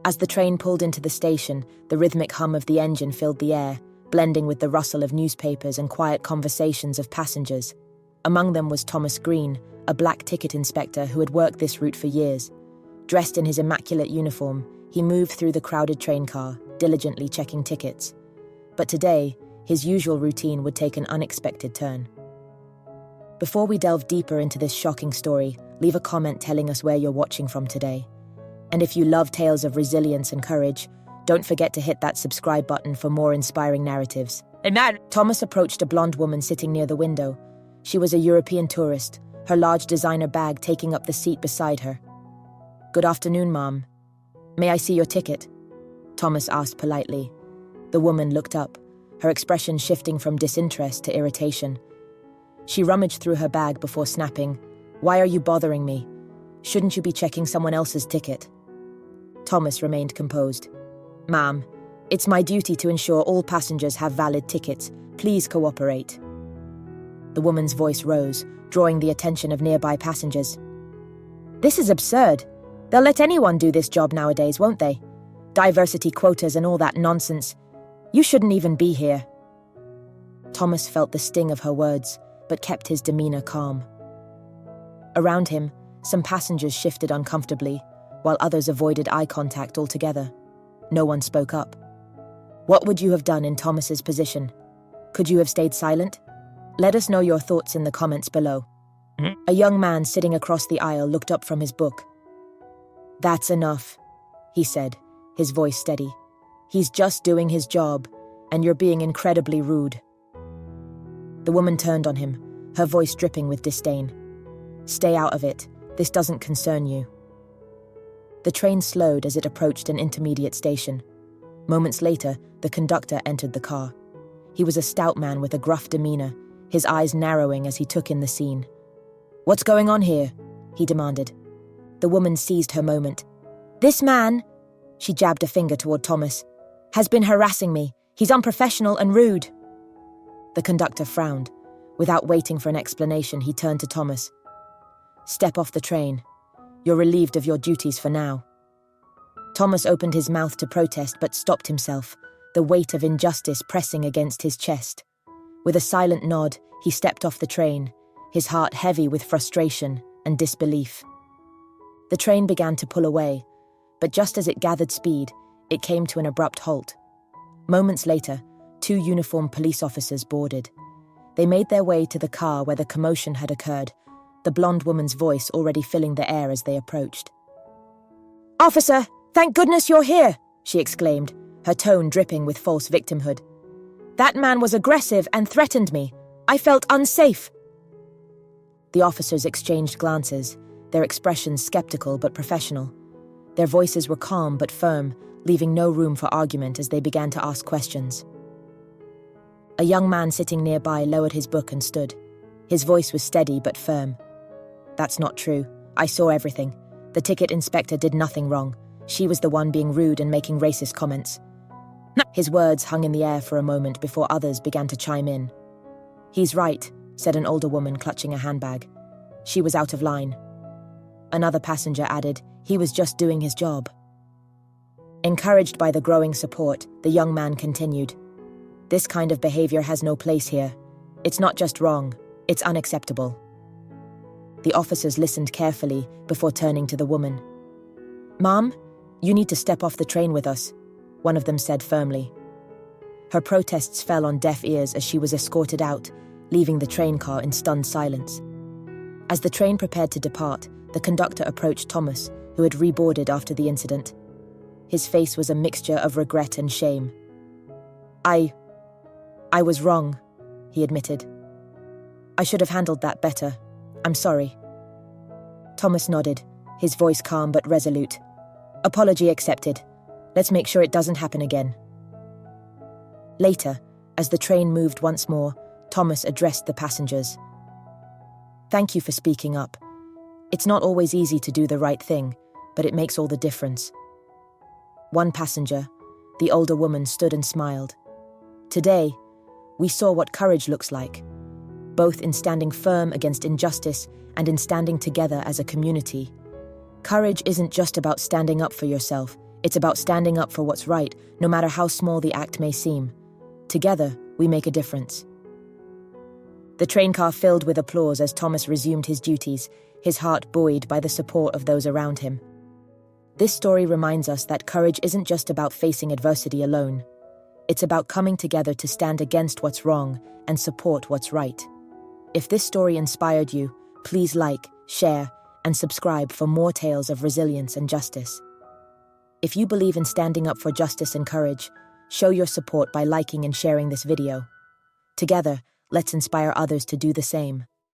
As the train pulled into the station, the rhythmic hum of the engine filled the air, blending with the rustle of newspapers and quiet conversations of passengers. Among them was Thomas Green, a black ticket inspector who had worked this route for years. Dressed in his immaculate uniform, he moved through the crowded train car, diligently checking tickets. But today, his usual routine would take an unexpected turn. Before we delve deeper into this shocking story, leave a comment telling us where you're watching from today. And if you love tales of resilience and courage, don't forget to hit that subscribe button for more inspiring narratives. Thomas approached a blonde woman sitting near the window. She was a European tourist, her large designer bag taking up the seat beside her. "Good afternoon, ma'am. May I see your ticket?" Thomas asked politely. The woman looked up, her expression shifting from disinterest to irritation. She rummaged through her bag before snapping, "Why are you bothering me? Shouldn't you be checking someone else's ticket?" Thomas remained composed. "Ma'am, it's my duty to ensure all passengers have valid tickets. Please cooperate." The woman's voice rose, drawing the attention of nearby passengers. "This is absurd. They'll let anyone do this job nowadays, won't they? Diversity quotas and all that nonsense. You shouldn't even be here." Thomas felt the sting of her words, but kept his demeanor calm. Around him, some passengers shifted uncomfortably, while others avoided eye contact altogether. No one spoke up. What would you have done in Thomas's position? Could you have stayed silent? Let us know your thoughts in the comments below. A young man sitting across the aisle looked up from his book. "That's enough," he said, his voice steady. "He's just doing his job, and you're being incredibly rude." The woman turned on him, her voice dripping with disdain. "Stay out of it. This doesn't concern you." The train slowed as it approached an intermediate station. Moments later, the conductor entered the car. He was a stout man with a gruff demeanor, his eyes narrowing as he took in the scene. "What's going on here?" he demanded. The woman seized her moment. "This man," she jabbed a finger toward Thomas, "has been harassing me. He's unprofessional and rude." The conductor frowned. Without waiting for an explanation, he turned to Thomas. "Step off the train. You're relieved of your duties for now." Thomas opened his mouth to protest but stopped himself, the weight of injustice pressing against his chest. With a silent nod, he stepped off the train, his heart heavy with frustration and disbelief. The train began to pull away, but just as it gathered speed, it came to an abrupt halt. Moments later, 2 uniformed police officers boarded. They made their way to the car where the commotion had occurred, the blonde woman's voice already filling the air as they approached. "Officer, thank goodness you're here!" she exclaimed, her tone dripping with false victimhood. "That man was aggressive and threatened me. I felt unsafe." The officers exchanged glances, their expressions skeptical but professional. Their voices were calm but firm, leaving no room for argument as they began to ask questions. A young man sitting nearby lowered his book and stood. His voice was steady but firm. "That's not true. I saw everything. The ticket inspector did nothing wrong. She was the one being rude and making racist comments." His words hung in the air for a moment before others began to chime in. "He's right," said an older woman clutching a handbag. "She was out of line." Another passenger added, "He was just doing his job." Encouraged by the growing support, the young man continued, "This kind of behavior has no place here. It's not just wrong, it's unacceptable." The officers listened carefully before turning to the woman. "Ma'am, you need to step off the train with us," one of them said firmly. Her protests fell on deaf ears as she was escorted out, leaving the train car in stunned silence. As the train prepared to depart, the conductor approached Thomas, who had reboarded after the incident. His face was a mixture of regret and shame. I was wrong," he admitted. "I should have handled that better. I'm sorry." Thomas nodded, his voice calm but resolute. "Apology accepted. Let's make sure it doesn't happen again." Later, as the train moved once more, Thomas addressed the passengers. "Thank you for speaking up. It's not always easy to do the right thing, but it makes all the difference." One passenger, the older woman, stood and smiled. "Today, we saw what courage looks like, both in standing firm against injustice and in standing together as a community. Courage isn't just about standing up for yourself, It's about standing up for what's right, no matter how small the act may seem. Together, we make a difference. The train car filled with applause as Thomas resumed his duties, his heart buoyed by the support of those around him. This story reminds us that courage isn't just about facing adversity alone. It's about coming together to stand against what's wrong and support what's right. If this story inspired you, please like, share, and subscribe for more tales of resilience and justice. If you believe in standing up for justice and courage, show your support by liking and sharing this video. Together, let's inspire others to do the same.